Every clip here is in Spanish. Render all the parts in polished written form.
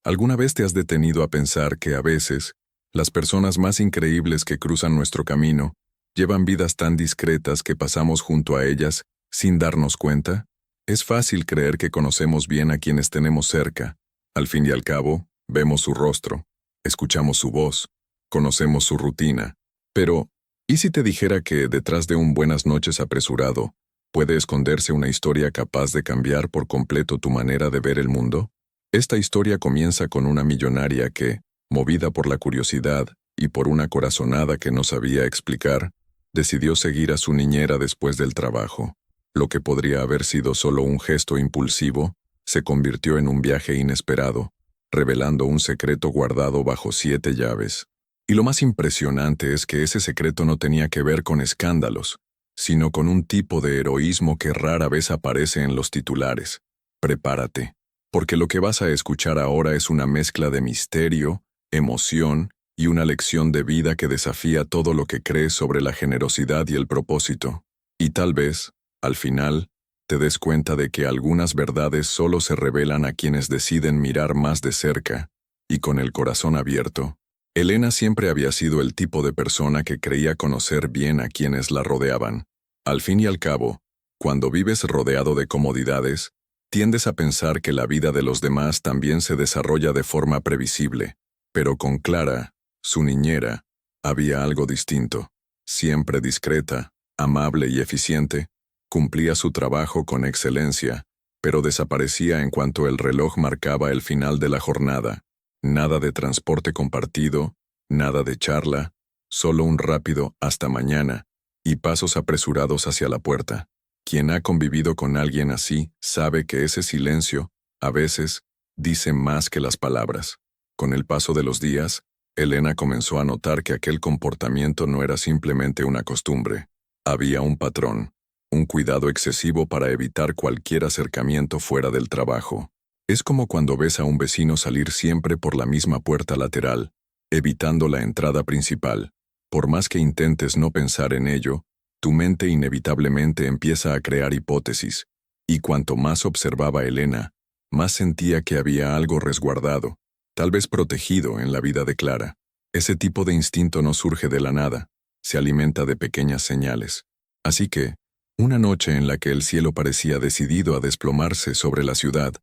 ¿Alguna vez te has detenido a pensar que a veces las personas más increíbles que cruzan nuestro camino llevan vidas tan discretas que pasamos junto a ellas sin darnos cuenta? Es fácil creer que conocemos bien a quienes tenemos cerca. Al fin y al cabo, vemos su rostro, escuchamos su voz, conocemos su rutina. Pero, ¿y si te dijera que detrás de un buenas noches apresurado puede esconderse una historia capaz de cambiar por completo tu manera de ver el mundo? Esta historia comienza con una millonaria que, movida por la curiosidad y por una corazonada que no sabía explicar, decidió seguir a su niñera después del trabajo. Lo que podría haber sido solo un gesto impulsivo, se convirtió en un viaje inesperado, revelando un secreto guardado bajo 7 llaves. Y lo más impresionante es que ese secreto no tenía que ver con escándalos, sino con un tipo de heroísmo que rara vez aparece en los titulares. Prepárate, porque lo que vas a escuchar ahora es una mezcla de misterio, emoción y una lección de vida que desafía todo lo que crees sobre la generosidad y el propósito. Y tal vez, al final, te des cuenta de que algunas verdades solo se revelan a quienes deciden mirar más de cerca y con el corazón abierto. Elena siempre había sido el tipo de persona que creía conocer bien a quienes la rodeaban. Al fin y al cabo, cuando vives rodeado de comodidades, tiendes a pensar que la vida de los demás también se desarrolla de forma previsible. Pero con Clara, su niñera, había algo distinto. Siempre discreta, amable y eficiente, cumplía su trabajo con excelencia, pero desaparecía en cuanto el reloj marcaba el final de la jornada. Nada de transporte compartido, nada de charla, solo un rápido «hasta mañana» y pasos apresurados hacia la puerta. Quien ha convivido con alguien así sabe que ese silencio, a veces, dice más que las palabras. Con el paso de los días, Elena comenzó a notar que aquel comportamiento no era simplemente una costumbre. Había un patrón, un cuidado excesivo para evitar cualquier acercamiento fuera del trabajo. Es como cuando ves a un vecino salir siempre por la misma puerta lateral, evitando la entrada principal. Por más que intentes no pensar en ello, tu mente inevitablemente empieza a crear hipótesis, y cuanto más observaba Elena, más sentía que había algo resguardado, tal vez protegido en la vida de Clara. Ese tipo de instinto no surge de la nada, se alimenta de pequeñas señales. Así que, una noche en la que el cielo parecía decidido a desplomarse sobre la ciudad,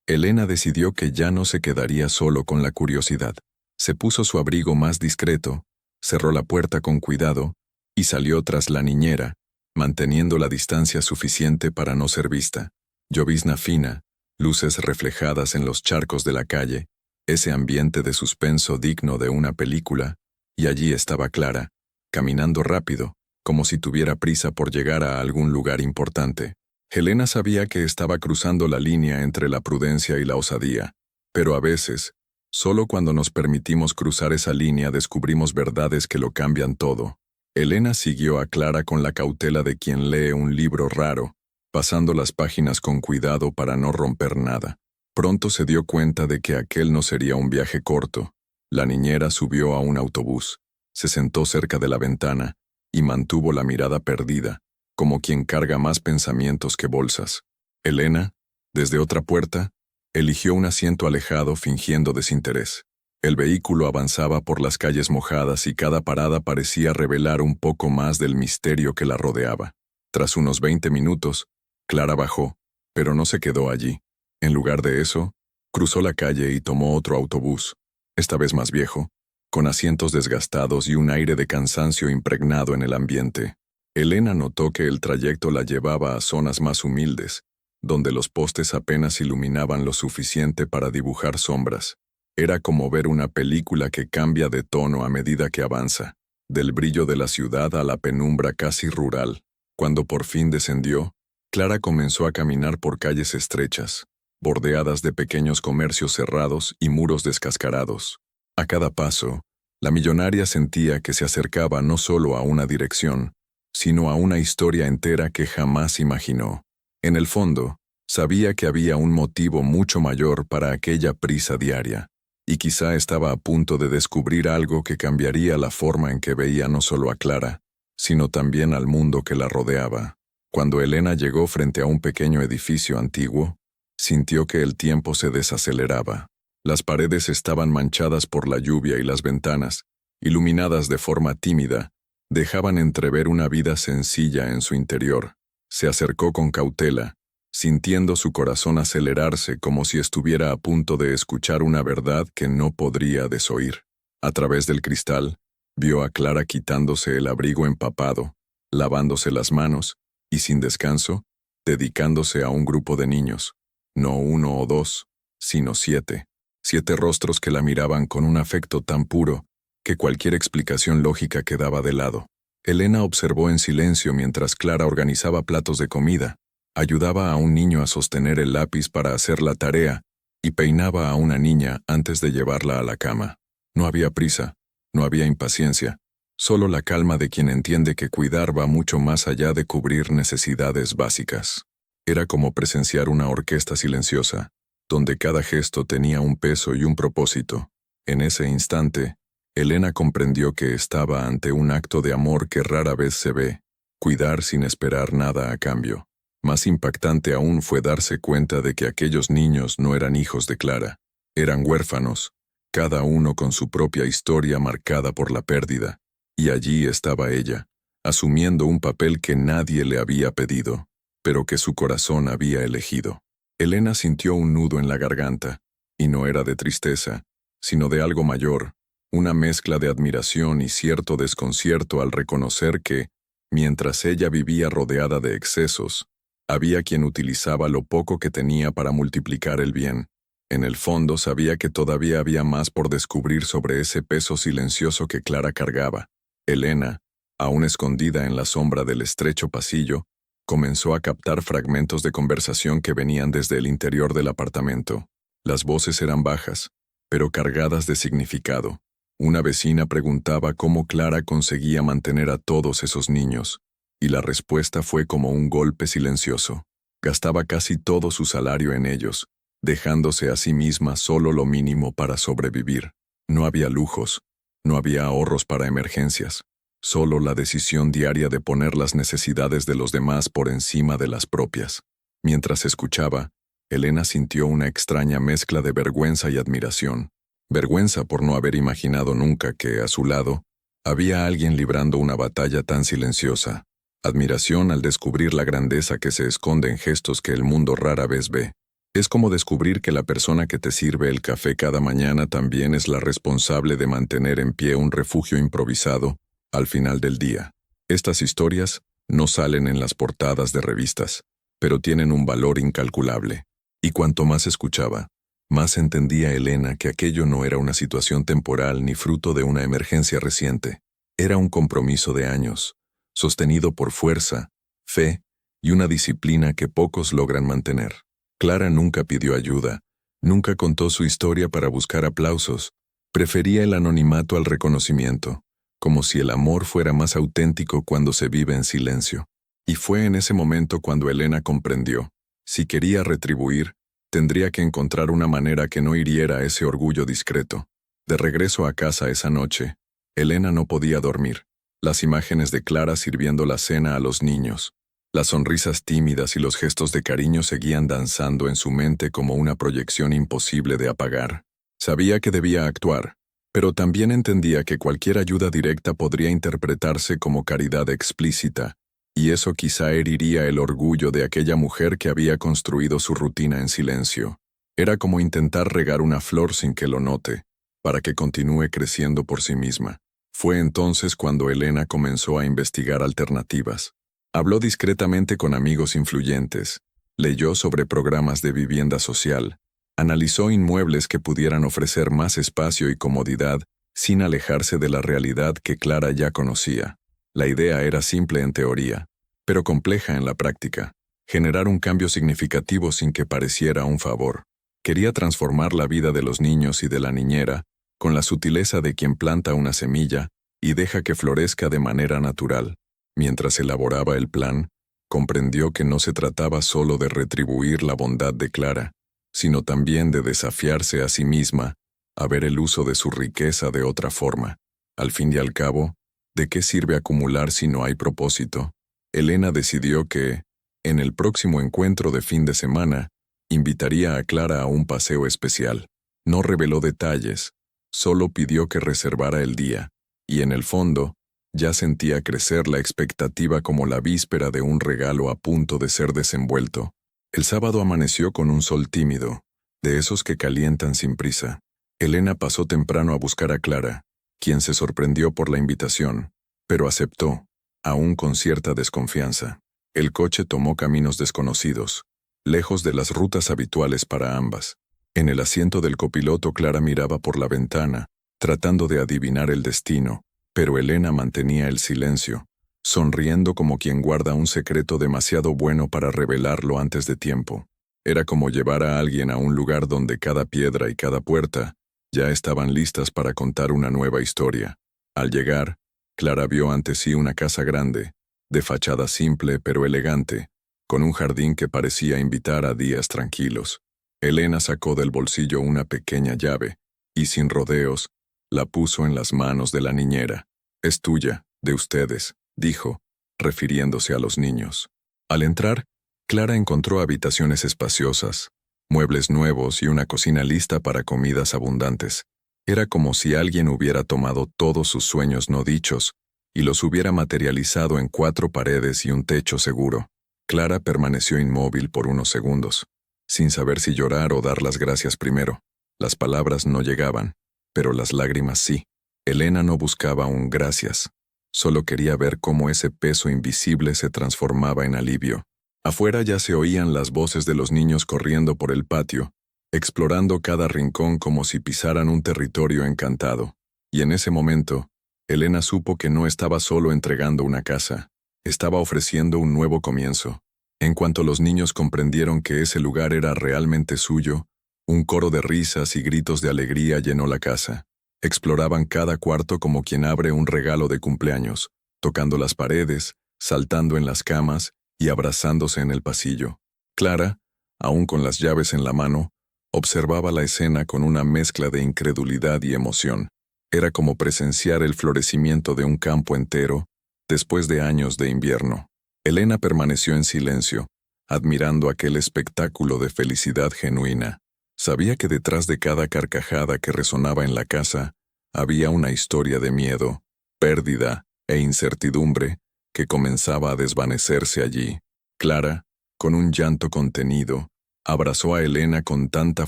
Elena decidió que ya no se quedaría solo con la curiosidad. Se puso su abrigo más discreto, cerró la puerta con cuidado y salió tras la niñera, manteniendo la distancia suficiente para no ser vista. Llovizna fina, luces reflejadas en los charcos de la calle, ese ambiente de suspenso digno de una película, y allí estaba Clara, caminando rápido, como si tuviera prisa por llegar a algún lugar importante. Helena sabía que estaba cruzando la línea entre la prudencia y la osadía, pero a veces, solo cuando nos permitimos cruzar esa línea descubrimos verdades que lo cambian todo. Elena siguió a Clara con la cautela de quien lee un libro raro, pasando las páginas con cuidado para no romper nada. Pronto se dio cuenta de que aquel no sería un viaje corto. La niñera subió a un autobús, se sentó cerca de la ventana y mantuvo la mirada perdida, como quien carga más pensamientos que bolsas. Elena, desde otra puerta, eligió un asiento alejado fingiendo desinterés. El vehículo avanzaba por las calles mojadas y cada parada parecía revelar un poco más del misterio que la rodeaba. Tras unos 20 minutos, Clara bajó, pero no se quedó allí. En lugar de eso, cruzó la calle y tomó otro autobús, esta vez más viejo, con asientos desgastados y un aire de cansancio impregnado en el ambiente. Elena notó que el trayecto la llevaba a zonas más humildes, donde los postes apenas iluminaban lo suficiente para dibujar sombras. Era como ver una película que cambia de tono a medida que avanza, del brillo de la ciudad a la penumbra casi rural. Cuando por fin descendió, Clara comenzó a caminar por calles estrechas, bordeadas de pequeños comercios cerrados y muros descascarados. A cada paso, la millonaria sentía que se acercaba no solo a una dirección, sino a una historia entera que jamás imaginó. En el fondo, sabía que había un motivo mucho mayor para aquella prisa diaria, y quizá estaba a punto de descubrir algo que cambiaría la forma en que veía no solo a Clara, sino también al mundo que la rodeaba. Cuando Elena llegó frente a un pequeño edificio antiguo, sintió que el tiempo se desaceleraba. Las paredes estaban manchadas por la lluvia y las ventanas, iluminadas de forma tímida, dejaban entrever una vida sencilla en su interior. Se acercó con cautela, sintiendo su corazón acelerarse como si estuviera a punto de escuchar una verdad que no podría desoír. A través del cristal, vio a Clara quitándose el abrigo empapado, lavándose las manos, y sin descanso, dedicándose a un grupo de niños, no 1 o 2, sino 7. 7 rostros que la miraban con un afecto tan puro que cualquier explicación lógica quedaba de lado. Elena observó en silencio mientras Clara organizaba platos de comida, ayudaba a un niño a sostener el lápiz para hacer la tarea y peinaba a una niña antes de llevarla a la cama. No había prisa, no había impaciencia, solo la calma de quien entiende que cuidar va mucho más allá de cubrir necesidades básicas. Era como presenciar una orquesta silenciosa, donde cada gesto tenía un peso y un propósito. En ese instante, Elena comprendió que estaba ante un acto de amor que rara vez se ve, cuidar sin esperar nada a cambio. Más impactante aún fue darse cuenta de que aquellos niños no eran hijos de Clara, eran huérfanos, cada uno con su propia historia marcada por la pérdida, y allí estaba ella, asumiendo un papel que nadie le había pedido, pero que su corazón había elegido. Elena sintió un nudo en la garganta, y no era de tristeza, sino de algo mayor, una mezcla de admiración y cierto desconcierto al reconocer que, mientras ella vivía rodeada de excesos, había quien utilizaba lo poco que tenía para multiplicar el bien. En el fondo sabía que todavía había más por descubrir sobre ese peso silencioso que Clara cargaba. Elena, aún escondida en la sombra del estrecho pasillo, comenzó a captar fragmentos de conversación que venían desde el interior del apartamento. Las voces eran bajas, pero cargadas de significado. Una vecina preguntaba cómo Clara conseguía mantener a todos esos niños, y la respuesta fue como un golpe silencioso. Gastaba casi todo su salario en ellos, dejándose a sí misma solo lo mínimo para sobrevivir. No había lujos, no había ahorros para emergencias, solo la decisión diaria de poner las necesidades de los demás por encima de las propias. Mientras escuchaba, Elena sintió una extraña mezcla de vergüenza y admiración. Vergüenza por no haber imaginado nunca que, a su lado, había alguien librando una batalla tan silenciosa. Admiración al descubrir la grandeza que se esconde en gestos que el mundo rara vez ve. Es como descubrir que la persona que te sirve el café cada mañana también es la responsable de mantener en pie un refugio improvisado al final del día. Estas historias no salen en las portadas de revistas, pero tienen un valor incalculable. Y cuanto más escuchaba, más entendía Elena que aquello no era una situación temporal ni fruto de una emergencia reciente. Era un compromiso de años, sostenido por fuerza, fe y una disciplina que pocos logran mantener. Clara nunca pidió ayuda, nunca contó su historia para buscar aplausos, prefería el anonimato al reconocimiento, como si el amor fuera más auténtico cuando se vive en silencio. Y fue en ese momento cuando Elena comprendió, si quería retribuir, tendría que encontrar una manera que no hiriera ese orgullo discreto. De regreso a casa esa noche, Elena no podía dormir. Las imágenes de Clara sirviendo la cena a los niños, las sonrisas tímidas y los gestos de cariño seguían danzando en su mente como una proyección imposible de apagar. Sabía que debía actuar, pero también entendía que cualquier ayuda directa podría interpretarse como caridad explícita, y eso quizá heriría el orgullo de aquella mujer que había construido su rutina en silencio. Era como intentar regar una flor sin que lo note, para que continúe creciendo por sí misma. Fue entonces cuando Elena comenzó a investigar alternativas. Habló discretamente con amigos influyentes, leyó sobre programas de vivienda social, analizó inmuebles que pudieran ofrecer más espacio y comodidad sin alejarse de la realidad que Clara ya conocía. La idea era simple en teoría, pero compleja en la práctica. Generar un cambio significativo sin que pareciera un favor. Quería transformar la vida de los niños y de la niñera, con la sutileza de quien planta una semilla y deja que florezca de manera natural. Mientras elaboraba el plan, comprendió que no se trataba solo de retribuir la bondad de Clara, sino también de desafiarse a sí misma a ver el uso de su riqueza de otra forma. Al fin y al cabo, ¿de qué sirve acumular si no hay propósito? Elena decidió que, en el próximo encuentro de fin de semana, invitaría a Clara a un paseo especial. No reveló detalles, solo pidió que reservara el día, y en el fondo, ya sentía crecer la expectativa como la víspera de un regalo a punto de ser desenvuelto. El sábado amaneció con un sol tímido, de esos que calientan sin prisa. Elena pasó temprano a buscar a Clara, quien se sorprendió por la invitación, pero aceptó, aún con cierta desconfianza. El coche tomó caminos desconocidos, lejos de las rutas habituales para ambas. En el asiento del copiloto Clara miraba por la ventana, tratando de adivinar el destino, pero Elena mantenía el silencio, sonriendo como quien guarda un secreto demasiado bueno para revelarlo antes de tiempo. Era como llevar a alguien a un lugar donde cada piedra y cada puerta ya estaban listas para contar una nueva historia. Al llegar, Clara vio ante sí una casa grande, de fachada simple pero elegante, con un jardín que parecía invitar a días tranquilos. Elena sacó del bolsillo una pequeña llave, y sin rodeos, la puso en las manos de la niñera. «Es tuya, de ustedes», dijo, refiriéndose a los niños. Al entrar, Clara encontró habitaciones espaciosas, muebles nuevos y una cocina lista para comidas abundantes. Era como si alguien hubiera tomado todos sus sueños no dichos y los hubiera materializado en 4 paredes y un techo seguro. Clara permaneció inmóvil por unos segundos, sin saber si llorar o dar las gracias primero. Las palabras no llegaban, pero las lágrimas sí. Elena no buscaba un gracias, solo quería ver cómo ese peso invisible se transformaba en alivio. Afuera ya se oían las voces de los niños corriendo por el patio, explorando cada rincón como si pisaran un territorio encantado. Y en ese momento, Elena supo que no estaba solo entregando una casa, estaba ofreciendo un nuevo comienzo. En cuanto los niños comprendieron que ese lugar era realmente suyo, un coro de risas y gritos de alegría llenó la casa. Exploraban cada cuarto como quien abre un regalo de cumpleaños, tocando las paredes, saltando en las camas y abrazándose en el pasillo. Clara, aún con las llaves en la mano, observaba la escena con una mezcla de incredulidad y emoción. Era como presenciar el florecimiento de un campo entero después de años de invierno. Elena permaneció en silencio, admirando aquel espectáculo de felicidad genuina. Sabía que detrás de cada carcajada que resonaba en la casa había una historia de miedo, pérdida e incertidumbre que comenzaba a desvanecerse allí. Clara, con un llanto contenido, abrazó a Elena con tanta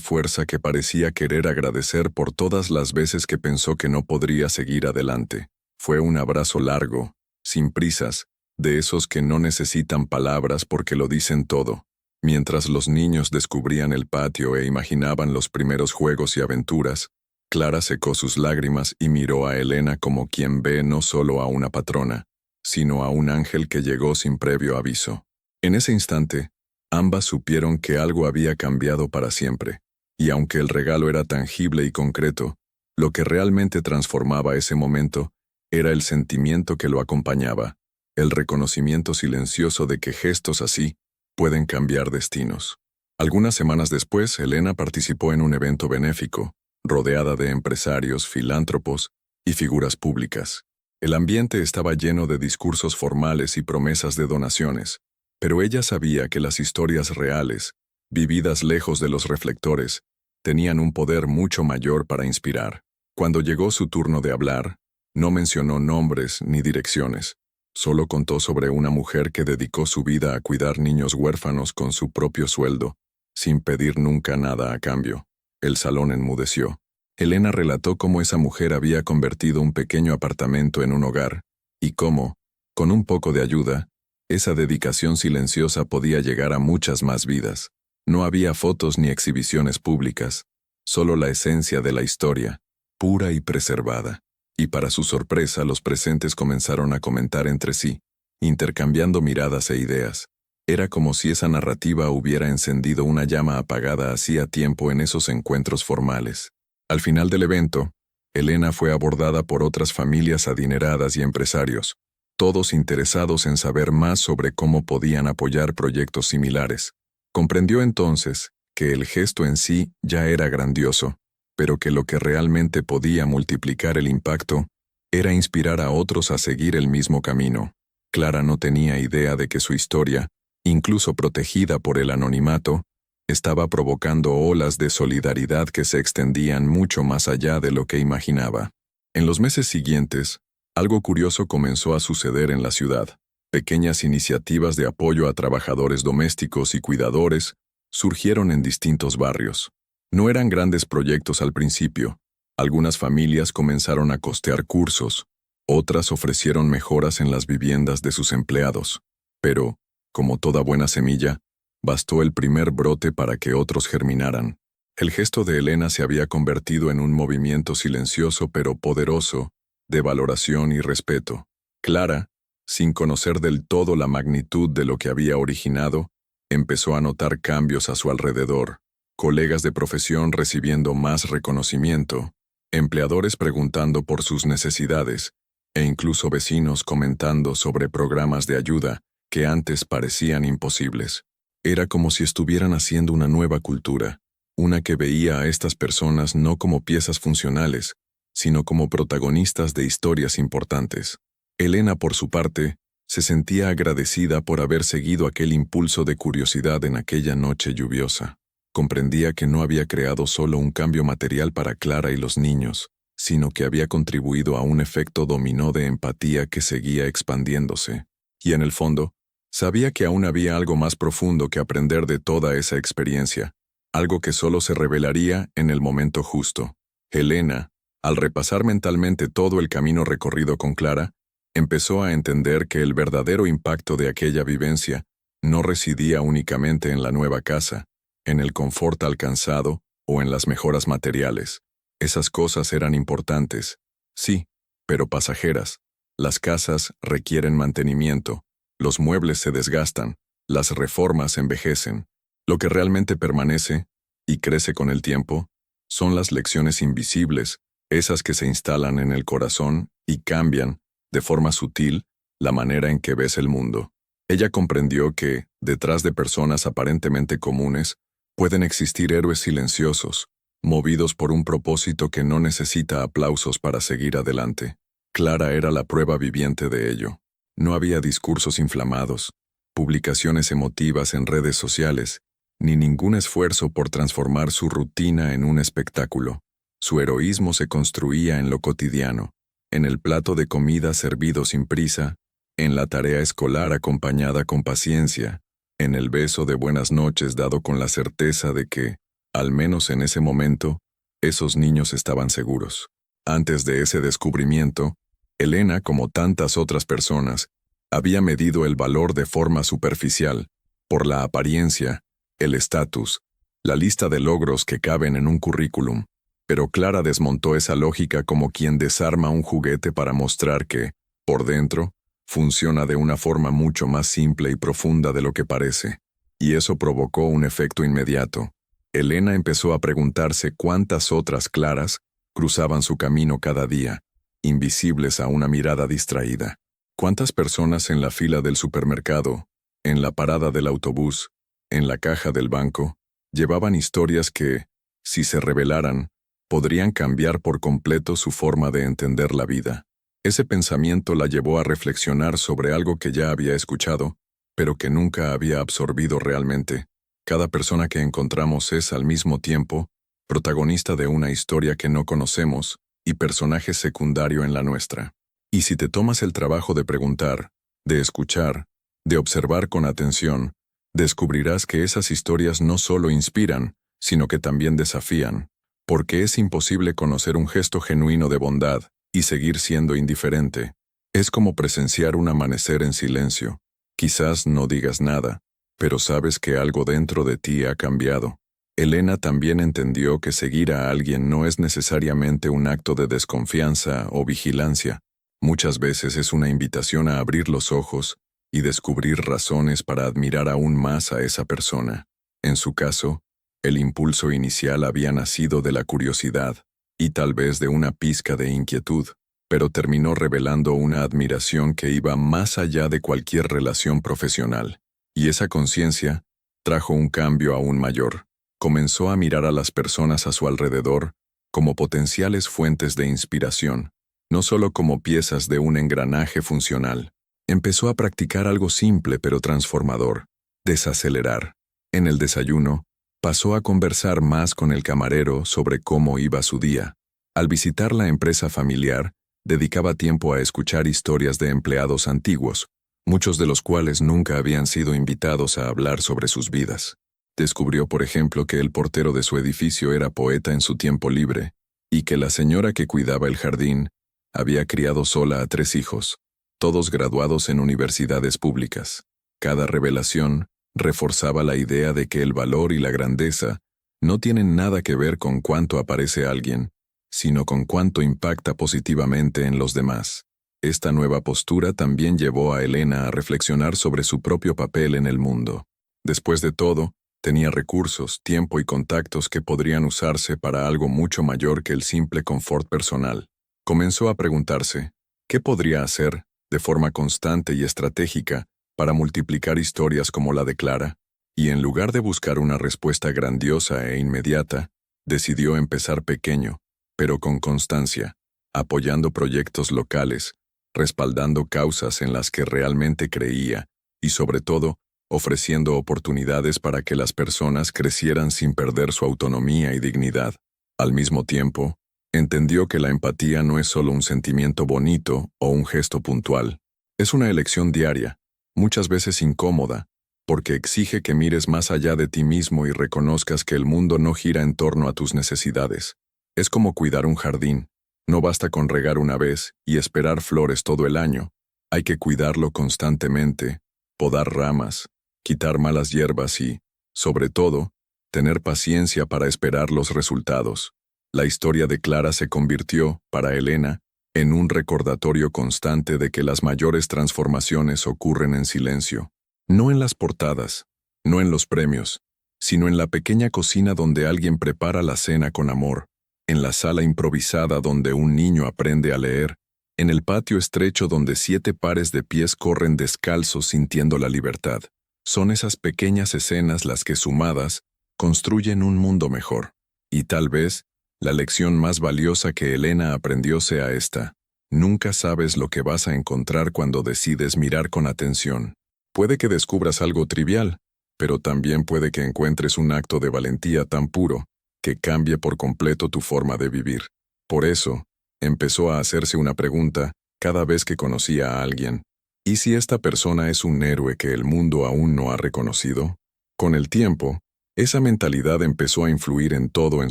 fuerza que parecía querer agradecer por todas las veces que pensó que no podría seguir adelante. Fue un abrazo largo, sin prisas, de esos que no necesitan palabras porque lo dicen todo. Mientras los niños descubrían el patio e imaginaban los primeros juegos y aventuras, Clara secó sus lágrimas y miró a Elena como quien ve no solo a una patrona, sino a un ángel que llegó sin previo aviso. En ese instante, ambas supieron que algo había cambiado para siempre, y aunque el regalo era tangible y concreto, lo que realmente transformaba ese momento era el sentimiento que lo acompañaba, el reconocimiento silencioso de que gestos así pueden cambiar destinos. Algunas semanas después, Elena participó en un evento benéfico, rodeada de empresarios, filántropos y figuras públicas. El ambiente estaba lleno de discursos formales y promesas de donaciones, pero ella sabía que las historias reales, vividas lejos de los reflectores, tenían un poder mucho mayor para inspirar. Cuando llegó su turno de hablar, no mencionó nombres ni direcciones. Solo contó sobre una mujer que dedicó su vida a cuidar niños huérfanos con su propio sueldo, sin pedir nunca nada a cambio. El salón enmudeció. Elena relató cómo esa mujer había convertido un pequeño apartamento en un hogar, y cómo, con un poco de ayuda, esa dedicación silenciosa podía llegar a muchas más vidas. No había fotos ni exhibiciones públicas, solo la esencia de la historia, pura y preservada. Y para su sorpresa, los presentes comenzaron a comentar entre sí, intercambiando miradas e ideas. Era como si esa narrativa hubiera encendido una llama apagada hacía tiempo en esos encuentros formales. Al final del evento, Elena fue abordada por otras familias adineradas y empresarios, todos interesados en saber más sobre cómo podían apoyar proyectos similares. Comprendió entonces que el gesto en sí ya era grandioso, pero que lo que realmente podía multiplicar el impacto era inspirar a otros a seguir el mismo camino. Clara no tenía idea de que su historia, incluso protegida por el anonimato, estaba provocando olas de solidaridad que se extendían mucho más allá de lo que imaginaba. En los meses siguientes, algo curioso comenzó a suceder en la ciudad. Pequeñas iniciativas de apoyo a trabajadores domésticos y cuidadores surgieron en distintos barrios. No eran grandes proyectos al principio. Algunas familias comenzaron a costear cursos, otras ofrecieron mejoras en las viviendas de sus empleados. Pero, como toda buena semilla, bastó el primer brote para que otros germinaran. El gesto de Elena se había convertido en un movimiento silencioso pero poderoso, de valoración y respeto. Clara, sin conocer del todo la magnitud de lo que había originado, empezó a notar cambios a su alrededor, colegas de profesión recibiendo más reconocimiento, empleadores preguntando por sus necesidades, e incluso vecinos comentando sobre programas de ayuda que antes parecían imposibles. Era como si estuvieran haciendo una nueva cultura, una que veía a estas personas no como piezas funcionales, sino como protagonistas de historias importantes. Elena, por su parte, se sentía agradecida por haber seguido aquel impulso de curiosidad en aquella noche lluviosa. Comprendía que no había creado solo un cambio material para Clara y los niños, sino que había contribuido a un efecto dominó de empatía que seguía expandiéndose. Y en el fondo, sabía que aún había algo más profundo que aprender de toda esa experiencia, algo que solo se revelaría en el momento justo. Elena, al repasar mentalmente todo el camino recorrido con Clara, empezó a entender que el verdadero impacto de aquella vivencia no residía únicamente en la nueva casa, en el confort alcanzado o en las mejoras materiales. Esas cosas eran importantes, sí, pero pasajeras. Las casas requieren mantenimiento, los muebles se desgastan, las reformas envejecen. Lo que realmente permanece, y crece con el tiempo, son las lecciones invisibles, esas que se instalan en el corazón y cambian, de forma sutil, la manera en que ves el mundo. Ella comprendió que, detrás de personas aparentemente comunes, pueden existir héroes silenciosos, movidos por un propósito que no necesita aplausos para seguir adelante. Clara era la prueba viviente de ello. No había discursos inflamados, publicaciones emotivas en redes sociales, ni ningún esfuerzo por transformar su rutina en un espectáculo. Su heroísmo se construía en lo cotidiano, en el plato de comida servido sin prisa, en la tarea escolar acompañada con paciencia, en el beso de buenas noches dado con la certeza de que, al menos en ese momento, esos niños estaban seguros. Antes de ese descubrimiento, Elena, como tantas otras personas, había medido el valor de forma superficial, por la apariencia, el estatus, la lista de logros que caben en un currículum. Pero Clara desmontó esa lógica como quien desarma un juguete para mostrar que, por dentro, funciona de una forma mucho más simple y profunda de lo que parece. Y eso provocó un efecto inmediato. Elena empezó a preguntarse cuántas otras Claras cruzaban su camino cada día, invisibles a una mirada distraída. ¿Cuántas personas en la fila del supermercado, en la parada del autobús, en la caja del banco, llevaban historias que, si se revelaran, podrían cambiar por completo su forma de entender la vida? Ese pensamiento la llevó a reflexionar sobre algo que ya había escuchado, pero que nunca había absorbido realmente. Cada persona que encontramos es, al mismo tiempo, protagonista de una historia que no conocemos y personaje secundario en la nuestra. Y si te tomas el trabajo de preguntar, de escuchar, de observar con atención, descubrirás que esas historias no solo inspiran, sino que también desafían, porque es imposible conocer un gesto genuino de bondad y seguir siendo indiferente. Es como presenciar un amanecer en silencio. Quizás no digas nada, pero sabes que algo dentro de ti ha cambiado. Elena también entendió que seguir a alguien no es necesariamente un acto de desconfianza o vigilancia. Muchas veces es una invitación a abrir los ojos y descubrir razones para admirar aún más a esa persona. En su caso, el impulso inicial había nacido de la curiosidad y tal vez de una pizca de inquietud, pero terminó revelando una admiración que iba más allá de cualquier relación profesional. Y esa conciencia trajo un cambio aún mayor. Comenzó a mirar a las personas a su alrededor como potenciales fuentes de inspiración, no solo como piezas de un engranaje funcional. Empezó a practicar algo simple pero transformador: desacelerar. En el desayuno, Pasó a conversar más con el camarero sobre cómo iba su día. Al visitar la empresa familiar, dedicaba tiempo a escuchar historias de empleados antiguos, muchos de los cuales nunca habían sido invitados a hablar sobre sus vidas. Descubrió, por ejemplo, que el portero de su edificio era poeta en su tiempo libre, y que la señora que cuidaba el jardín había criado sola a 3 hijos, todos graduados en universidades públicas. Cada revelación reforzaba la idea de que el valor y la grandeza no tienen nada que ver con cuánto aparece alguien, sino con cuánto impacta positivamente en los demás. Esta nueva postura también llevó a Elena a reflexionar sobre su propio papel en el mundo. Después de todo, tenía recursos, tiempo y contactos que podrían usarse para algo mucho mayor que el simple confort personal. Comenzó a preguntarse, ¿qué podría hacer, de forma constante y estratégica, para multiplicar historias como la de Clara? Y en lugar de buscar una respuesta grandiosa e inmediata, decidió empezar pequeño, pero con constancia, apoyando proyectos locales, respaldando causas en las que realmente creía, y sobre todo, ofreciendo oportunidades para que las personas crecieran sin perder su autonomía y dignidad. Al mismo tiempo, entendió que la empatía no es solo un sentimiento bonito o un gesto puntual. Es una elección diaria, muchas veces incómoda, porque exige que mires más allá de ti mismo y reconozcas que el mundo no gira en torno a tus necesidades. Es como cuidar un jardín. No basta con regar una vez y esperar flores todo el año. Hay que cuidarlo constantemente, podar ramas, quitar malas hierbas y, sobre todo, tener paciencia para esperar los resultados. La historia de Clara se convirtió, para Elena, en un recordatorio constante de que las mayores transformaciones ocurren en silencio. No en las portadas, no en los premios, sino en la pequeña cocina donde alguien prepara la cena con amor, en la sala improvisada donde un niño aprende a leer, en el patio estrecho donde 7 pares de pies corren descalzos sintiendo la libertad. Son esas pequeñas escenas las que, sumadas, construyen un mundo mejor. Y tal vez, la lección más valiosa que Elena aprendió sea esta: nunca sabes lo que vas a encontrar cuando decides mirar con atención. Puede que descubras algo trivial, pero también puede que encuentres un acto de valentía tan puro que cambie por completo tu forma de vivir. Por eso, empezó a hacerse una pregunta cada vez que conocía a alguien. ¿Y si esta persona es un héroe que el mundo aún no ha reconocido? Con el tiempo, esa mentalidad empezó a influir en todo en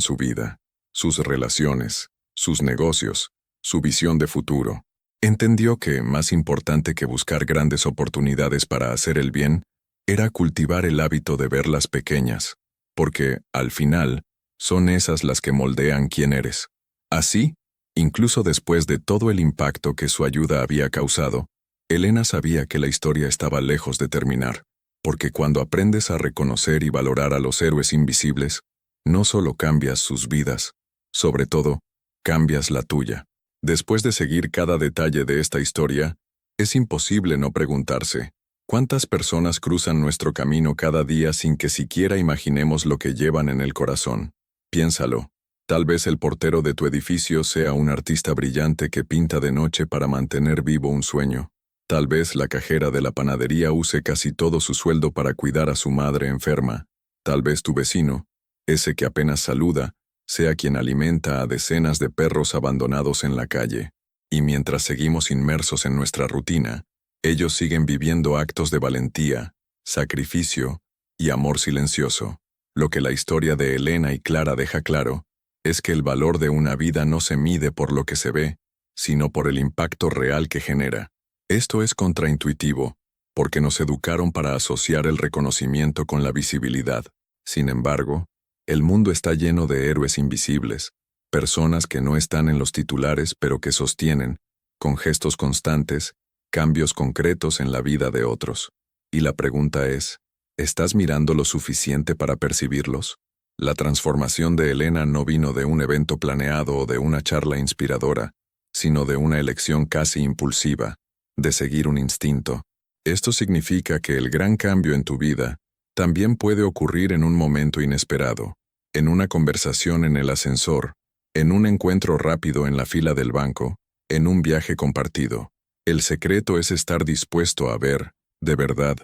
su vida: sus relaciones, sus negocios, su visión de futuro. Entendió que, más importante que buscar grandes oportunidades para hacer el bien, era cultivar el hábito de verlas pequeñas, porque, al final, son esas las que moldean quién eres. Así, incluso después de todo el impacto que su ayuda había causado, Elena sabía que la historia estaba lejos de terminar, porque cuando aprendes a reconocer y valorar a los héroes invisibles, no solo cambias sus vidas, sobre todo, cambias la tuya. Después de seguir cada detalle de esta historia, es imposible no preguntarse, ¿cuántas personas cruzan nuestro camino cada día sin que siquiera imaginemos lo que llevan en el corazón? Piénsalo. Tal vez el portero de tu edificio sea un artista brillante que pinta de noche para mantener vivo un sueño. Tal vez la cajera de la panadería use casi todo su sueldo para cuidar a su madre enferma. Tal vez tu vecino, ese que apenas saluda, sea quien alimenta a decenas de perros abandonados en la calle. Y mientras seguimos inmersos en nuestra rutina, ellos siguen viviendo actos de valentía, sacrificio y amor silencioso. Lo que la historia de Elena y Clara deja claro es que el valor de una vida no se mide por lo que se ve, sino por el impacto real que genera. Esto es contraintuitivo, porque nos educaron para asociar el reconocimiento con la visibilidad. Sin embargo, el mundo está lleno de héroes invisibles, personas que no están en los titulares pero que sostienen, con gestos constantes, cambios concretos en la vida de otros. Y la pregunta es, ¿estás mirando lo suficiente para percibirlos? La transformación de Elena no vino de un evento planeado o de una charla inspiradora, sino de una elección casi impulsiva, de seguir un instinto. Esto significa que el gran cambio en tu vida también puede ocurrir en un momento inesperado, en una conversación en el ascensor, en un encuentro rápido en la fila del banco, en un viaje compartido. El secreto es estar dispuesto a ver, de verdad,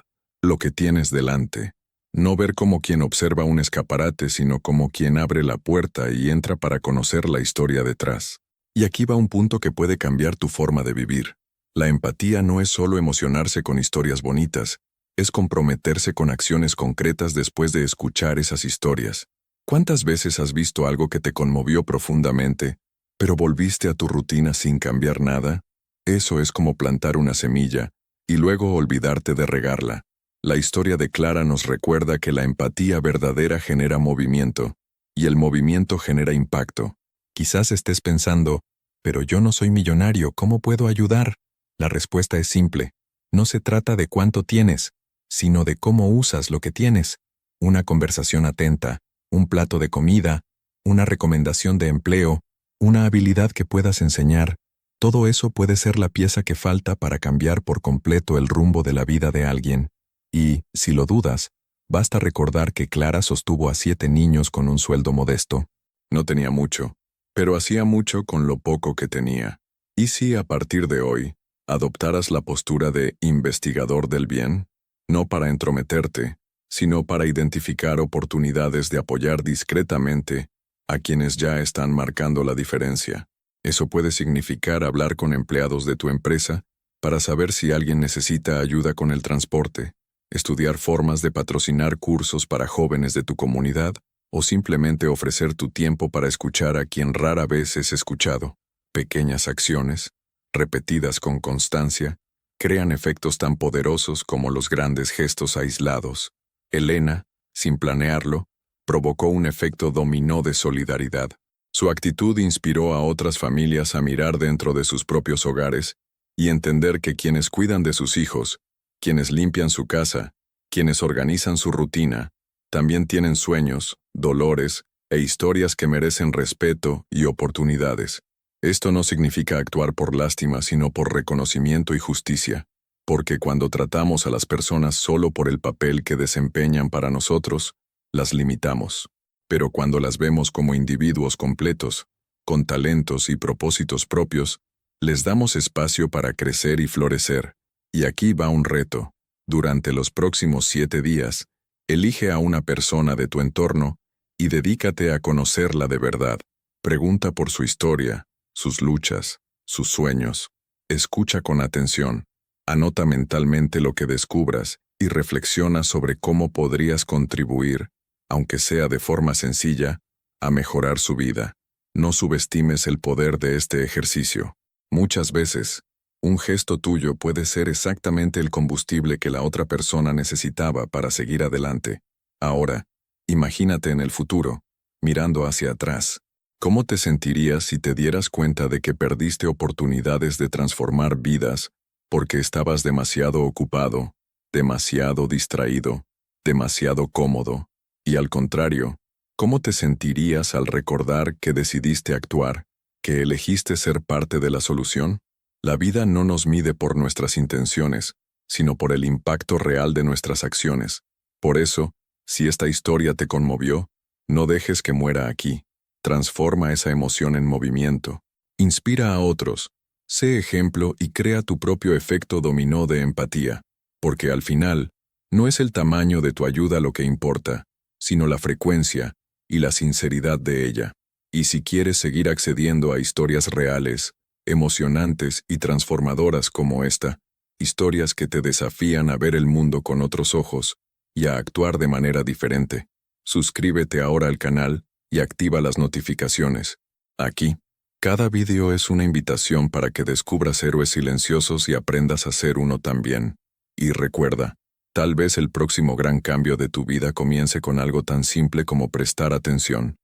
lo que tienes delante, No ver como quien observa un escaparate, sino como quien abre la puerta y entra para conocer la historia detrás. Y aquí va un punto que puede cambiar tu forma de vivir. La empatía no es solo emocionarse con historias bonitas, es comprometerse con acciones concretas después de escuchar esas historias. ¿Cuántas veces has visto algo que te conmovió profundamente, pero volviste a tu rutina sin cambiar nada? Eso es como plantar una semilla y luego olvidarte de regarla. La historia de Clara nos recuerda que la empatía verdadera genera movimiento, y el movimiento genera impacto. Quizás estés pensando, pero yo no soy millonario, ¿cómo puedo ayudar? La respuesta es simple. No se trata de cuánto tienes, sino de cómo usas lo que tienes. Una conversación atenta, un plato de comida, una recomendación de empleo, una habilidad que puedas enseñar. Todo eso puede ser la pieza que falta para cambiar por completo el rumbo de la vida de alguien. Y, si lo dudas, basta recordar que Clara sostuvo a 7 niños con un sueldo modesto. No tenía mucho, pero hacía mucho con lo poco que tenía. ¿Y si a partir de hoy adoptaras la postura de investigador del bien? No para entrometerte, sino para identificar oportunidades de apoyar discretamente a quienes ya están marcando la diferencia. Eso puede significar hablar con empleados de tu empresa para saber si alguien necesita ayuda con el transporte, estudiar formas de patrocinar cursos para jóvenes de tu comunidad o simplemente ofrecer tu tiempo para escuchar a quien rara vez es escuchado. Pequeñas acciones, repetidas con constancia, crean efectos tan poderosos como los grandes gestos aislados. Elena, sin planearlo, provocó un efecto dominó de solidaridad. Su actitud inspiró a otras familias a mirar dentro de sus propios hogares y entender que quienes cuidan de sus hijos, quienes limpian su casa, quienes organizan su rutina, también tienen sueños, dolores e historias que merecen respeto y oportunidades. Esto no significa actuar por lástima, sino por reconocimiento y justicia, porque cuando tratamos a las personas solo por el papel que desempeñan para nosotros, las limitamos. Pero cuando las vemos como individuos completos, con talentos y propósitos propios, les damos espacio para crecer y florecer. Y aquí va un reto. Durante los próximos 7 días, elige a una persona de tu entorno y dedícate a conocerla de verdad. Pregunta por su historia, sus luchas, sus sueños. Escucha con atención. Anota mentalmente lo que descubras y reflexiona sobre cómo podrías contribuir, aunque sea de forma sencilla, a mejorar su vida. No subestimes el poder de este ejercicio. Muchas veces, un gesto tuyo puede ser exactamente el combustible que la otra persona necesitaba para seguir adelante. Ahora, imagínate en el futuro, mirando hacia atrás. ¿Cómo te sentirías si te dieras cuenta de que perdiste oportunidades de transformar vidas porque estabas demasiado ocupado, demasiado distraído, demasiado cómodo? Y al contrario, ¿cómo te sentirías al recordar que decidiste actuar, que elegiste ser parte de la solución? La vida no nos mide por nuestras intenciones, sino por el impacto real de nuestras acciones. Por eso, si esta historia te conmovió, no dejes que muera aquí. Transforma esa emoción en movimiento. Inspira a otros. Sé ejemplo y crea tu propio efecto dominó de empatía. Porque al final, no es el tamaño de tu ayuda lo que importa, sino la frecuencia y la sinceridad de ella. Y si quieres seguir accediendo a historias reales, emocionantes y transformadoras como esta, historias que te desafían a ver el mundo con otros ojos y a actuar de manera diferente, suscríbete ahora al canal y activa las notificaciones. Aquí, cada vídeo es una invitación para que descubras héroes silenciosos y aprendas a ser uno también. Y recuerda, tal vez el próximo gran cambio de tu vida comience con algo tan simple como prestar atención.